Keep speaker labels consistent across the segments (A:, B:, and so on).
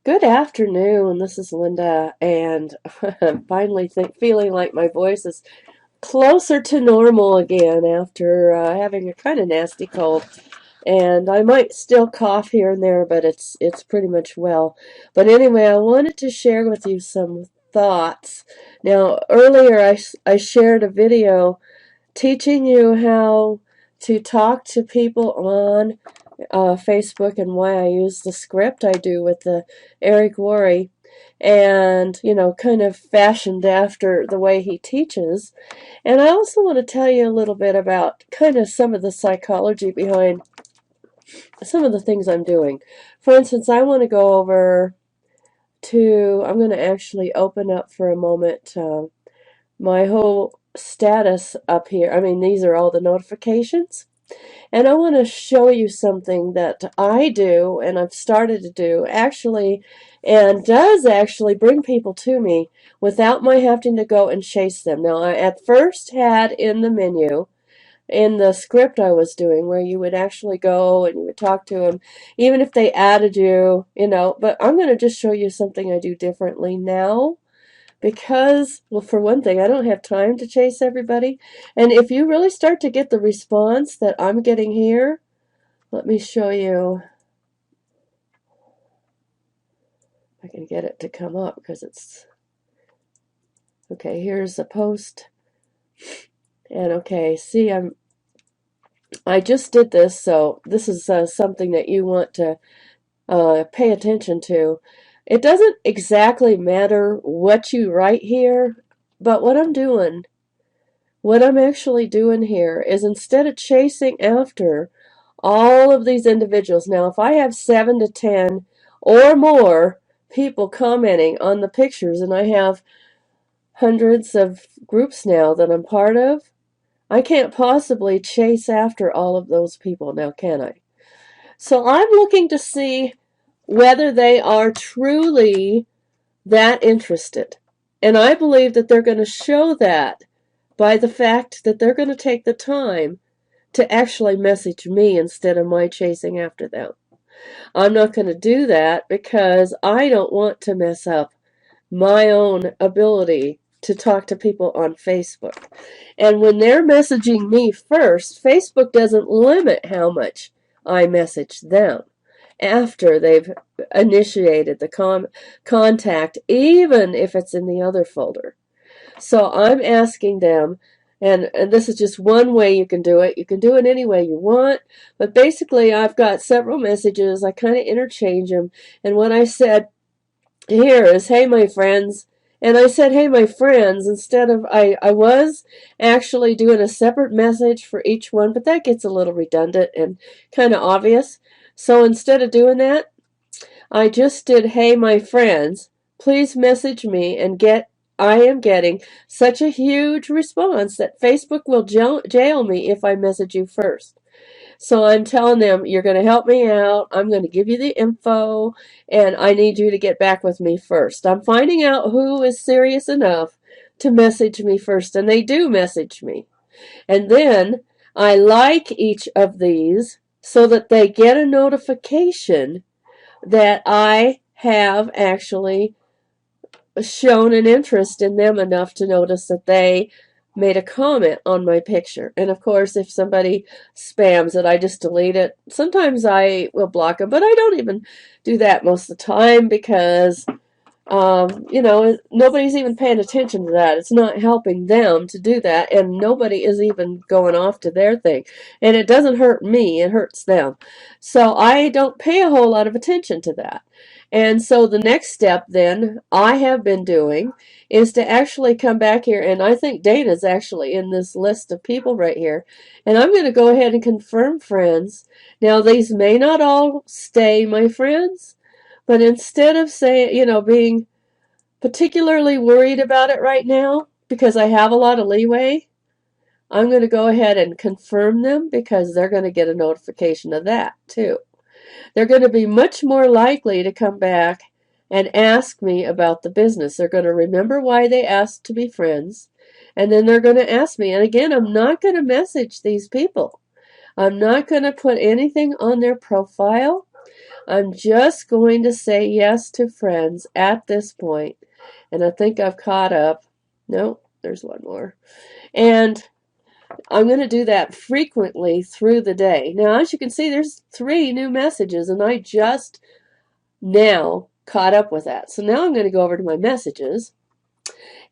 A: Good afternoon. This is Linda, and I'm finally feeling like my voice is closer to normal again after having a kind of nasty cold. And I might still cough here and there, but it's pretty much well. But anyway, I wanted to share with you some thoughts. Now, earlier I shared a video teaching you how to talk to people on Facebook and why I use the script I do with the Eric Worre and, kind of fashioned after the way he teaches. And I also want to tell you a little bit about kind of some of the psychology behind some of the things I'm doing. For instance, I want to go over I'm going to actually open up for a moment my whole status up here. I mean, these are all the notifications. And I want to show you something that I do and I've started to do actually and does actually bring people to me without my having to go and chase them. Now, I at first had in the menu, in the script I was doing, where you would actually go and you would talk to them, even if they added you, but I'm going to just show you something I do differently now. Because, well, for one thing, I don't have time to chase everybody. And if you really start to get the response that I'm getting here, let me show you. I can get it to come up because it's okay. Here's a post, and okay, see, I just did this, so this is something that you want to pay attention to. It doesn't exactly matter what you write here, but what I'm actually doing here is instead of chasing after all of these individuals. Now, if I have 7 to 10 or more people commenting on the pictures, and I have hundreds of groups now that I'm part of, I can't possibly chase after all of those people now, can I? So I'm looking to see whether they are truly that interested. And I believe that they're going to show that by the fact that they're going to take the time to actually message me instead of my chasing after them. I'm not going to do that because I don't want to mess up my own ability to talk to people on Facebook. And when they're messaging me first, Facebook doesn't limit how much I message them after they've initiated the contact, even if it's in the other folder. So I'm asking them, and this is just one way you can do it. You can do it any way you want, but basically I've got several messages. I kind of interchange them, and what I said here is, hey, my friends. And I said, hey, my friends, instead of, I was actually doing a separate message for each one, but that gets a little redundant and kind of obvious. So instead of doing that, I just did, hey, my friends, please message me and I am getting such a huge response that Facebook will jail me if I message you first. So I'm telling them, you're going to help me out. I'm going to give you the info, and I need you to get back with me first. I'm finding out who is serious enough to message me first, and they do message me. And then I like each of these so that they get a notification that I have actually shown an interest in them enough to notice that they made a comment on my picture. And of course, if somebody spams it, I just delete it. Sometimes I will block them, but I don't even do that most of the time because, nobody's even paying attention to that. It's not helping them to do that, and nobody is even going off to their thing. And it doesn't hurt me, it hurts them. So I don't pay a whole lot of attention to that. And so the next step then I have been doing is to actually come back here, and I think Dana's actually in this list of people right here, and I'm going to go ahead and confirm friends. Now, these may not all stay my friends, but instead of saying, being particularly worried about it right now, because I have a lot of leeway, I'm going to go ahead and confirm them because they're going to get a notification of that too. They're going to be much more likely to come back and ask me about the business. They're going to remember why they asked to be friends, and then they're going to ask me. And again, I'm not going to message these people. I'm not going to put anything on their profile. I'm just going to say yes to friends at this point. And I think I've caught up. No, there's one more. And I'm going to do that frequently through the day. Now, as you can see, there's 3 new messages, and I just now caught up with that. So now I'm going to go over to my messages,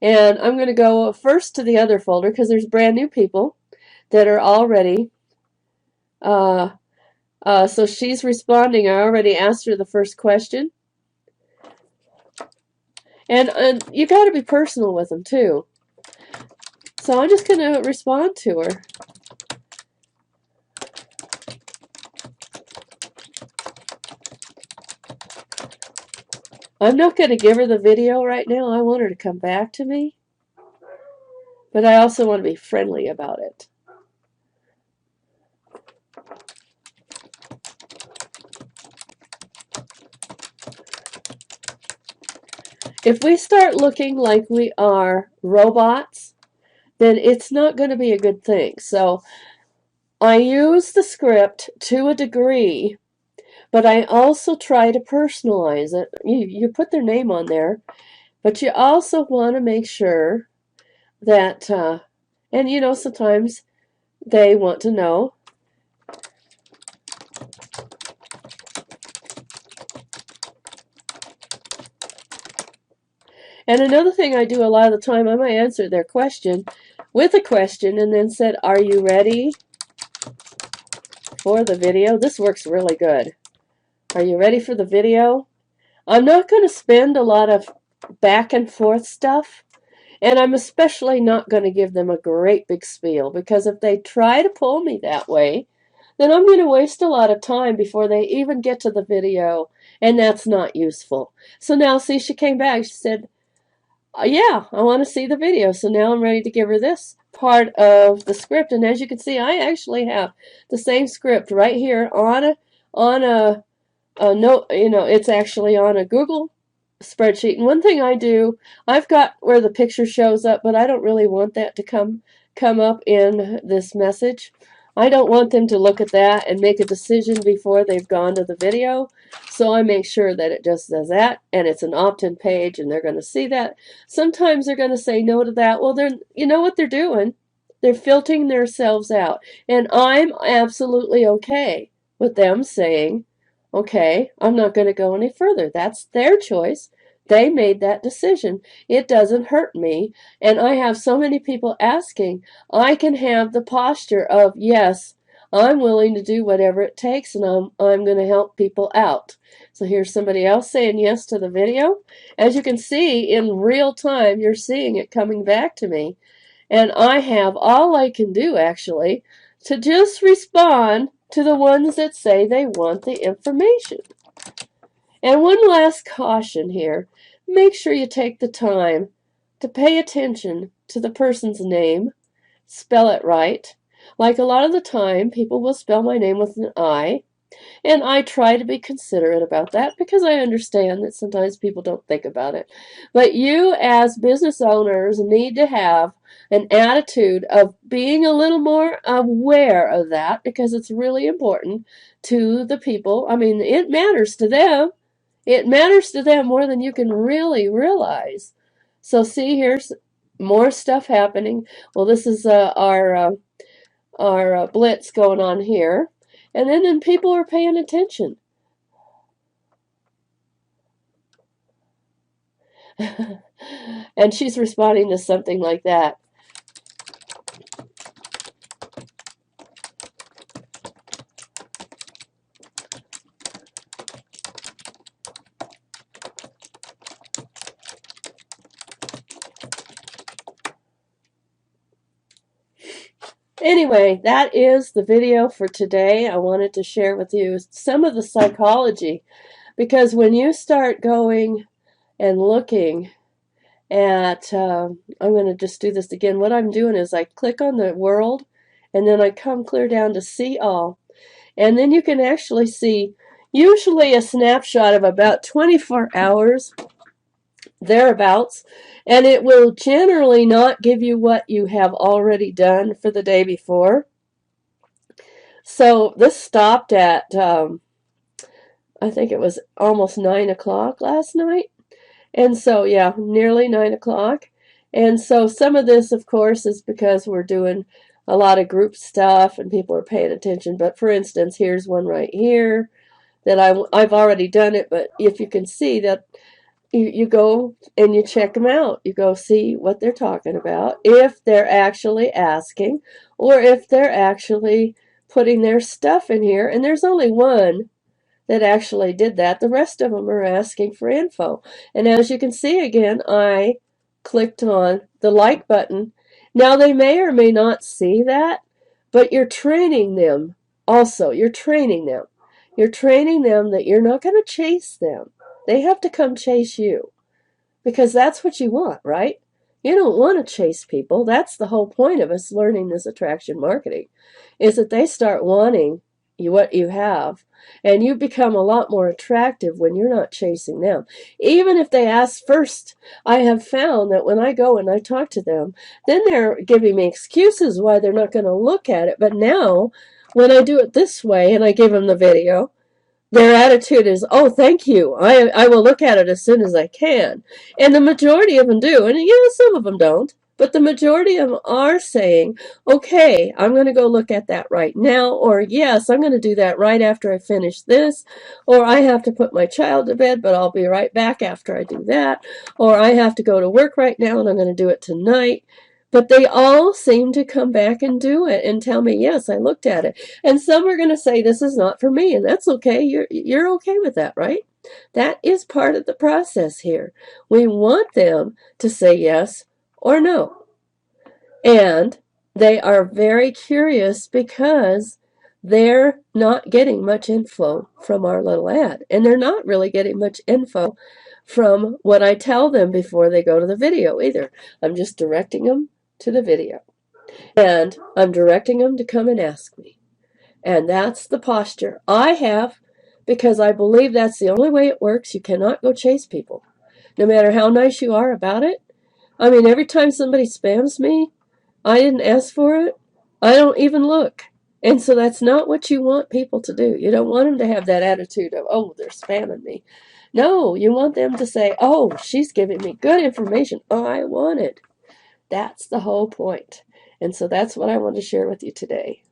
A: and I'm going to go first to the other folder because there's brand new people that are already, so she's responding. I already asked her the first question. And you got to be personal with them too. So I'm just going to respond to her. I'm not going to give her the video right now. I want her to come back to me. But I also want to be friendly about it. If we start looking like we are robots, then it's not going to be a good thing. So I use the script to a degree, but I also try to personalize it. You put their name on there, but you also want to make sure that, and you know, sometimes they want to know. And another thing I do a lot of the time, I might answer their question with a question and then said, "Are you ready for the video?" This works really good. Are you ready for the video? I'm not going to spend a lot of back and forth stuff, and I'm especially not going to give them a great big spiel, because if they try to pull me that way, then I'm going to waste a lot of time before they even get to the video, and that's not useful. So now, see, she came back. She said, yeah, I want to see the video. So now I'm ready to give her this part of the script. And as you can see, I actually have the same script right here on a note. You know, it's actually on a Google spreadsheet. And one thing I do, I've got where the picture shows up, but I don't really want that to come up in this message. I don't want them to look at that and make a decision before they've gone to the video. So I make sure that it just does that, and it's an opt-in page, and they're going to see that. Sometimes they're going to say no to that. Well, you know what they're doing? They're filtering themselves out. And I'm absolutely okay with them saying, okay, I'm not going to go any further. That's their choice. They made that decision. It doesn't hurt me. And I have so many people asking, I can have the posture of, yes, I'm willing to do whatever it takes, and I'm going to help people out. So here's somebody else saying yes to the video. As you can see, in real time, you're seeing it coming back to me. And I have all I can do, actually, to just respond to the ones that say they want the information. And one last caution here. Make sure you take the time to pay attention to the person's name. Spell it right. Like a lot of the time, people will spell my name with an I. And I try to be considerate about that because I understand that sometimes people don't think about it. But you as business owners need to have an attitude of being a little more aware of that, because it's really important to the people. I mean, it matters to them. It matters to them more than you can really realize. So see, here's more stuff happening. Well, this is our blitz going on here. And then people are paying attention. And she's responding to something like that. Anyway, that is the video for today. I wanted to share with you some of the psychology, because when you start going and looking at, I'm going to just do this again. What I'm doing is I click on the world, and then I come clear down to see all. And then you can actually see usually a snapshot of about 24 hours, thereabouts, and it will generally not give you what you have already done for the day before. So this stopped at I think it was almost 9 o'clock last night. And so, yeah, nearly 9 o'clock. And so some of this, of course, is because we're doing a lot of group stuff and people are paying attention. But for instance, here's one right here that I've already done it. But if you can see that you go and you check them out. You go see what they're talking about, if they're actually asking, or if they're actually putting their stuff in here. And there's only one that actually did that. The rest of them are asking for info. And as you can see again, I clicked on the like button. Now they may or may not see that, but you're training them also. You're training them. You're training them that you're not going to chase them. They have to come chase you because that's what you want, right? You don't want to chase people. That's the whole point of us learning this attraction marketing, is that they start wanting what you have, and you become a lot more attractive when you're not chasing them. Even if they ask first, I have found that when I go and I talk to them, then they're giving me excuses why they're not going to look at it. But now, when I do it this way and I give them the video, their attitude is, oh, thank you. I will look at it as soon as I can. And the majority of them do. And, some of them don't. But the majority of them are saying, okay, I'm going to go look at that right now. Or, yes, I'm going to do that right after I finish this. Or, I have to put my child to bed, but I'll be right back after I do that. Or, I have to go to work right now, and I'm going to do it tonight. But they all seem to come back and do it and tell me, yes, I looked at it. And some are going to say, this is not for me. And that's okay. You're okay with that, right? That is part of the process here. We want them to say yes or no. And they are very curious because they're not getting much info from our little ad. And they're not really getting much info from what I tell them before they go to the video either. I'm just directing them to the video. And I'm directing them to come and ask me. And that's the posture I have, because I believe that's the only way it works. You cannot go chase people, no matter how nice you are about it. I mean, every time somebody spams me, I didn't ask for it. I don't even look. And so that's not what you want people to do. You don't want them to have that attitude of, oh, they're spamming me. No, you want them to say, oh, she's giving me good information. Oh, I want it. That's the whole point. And so that's what I want to share with you today.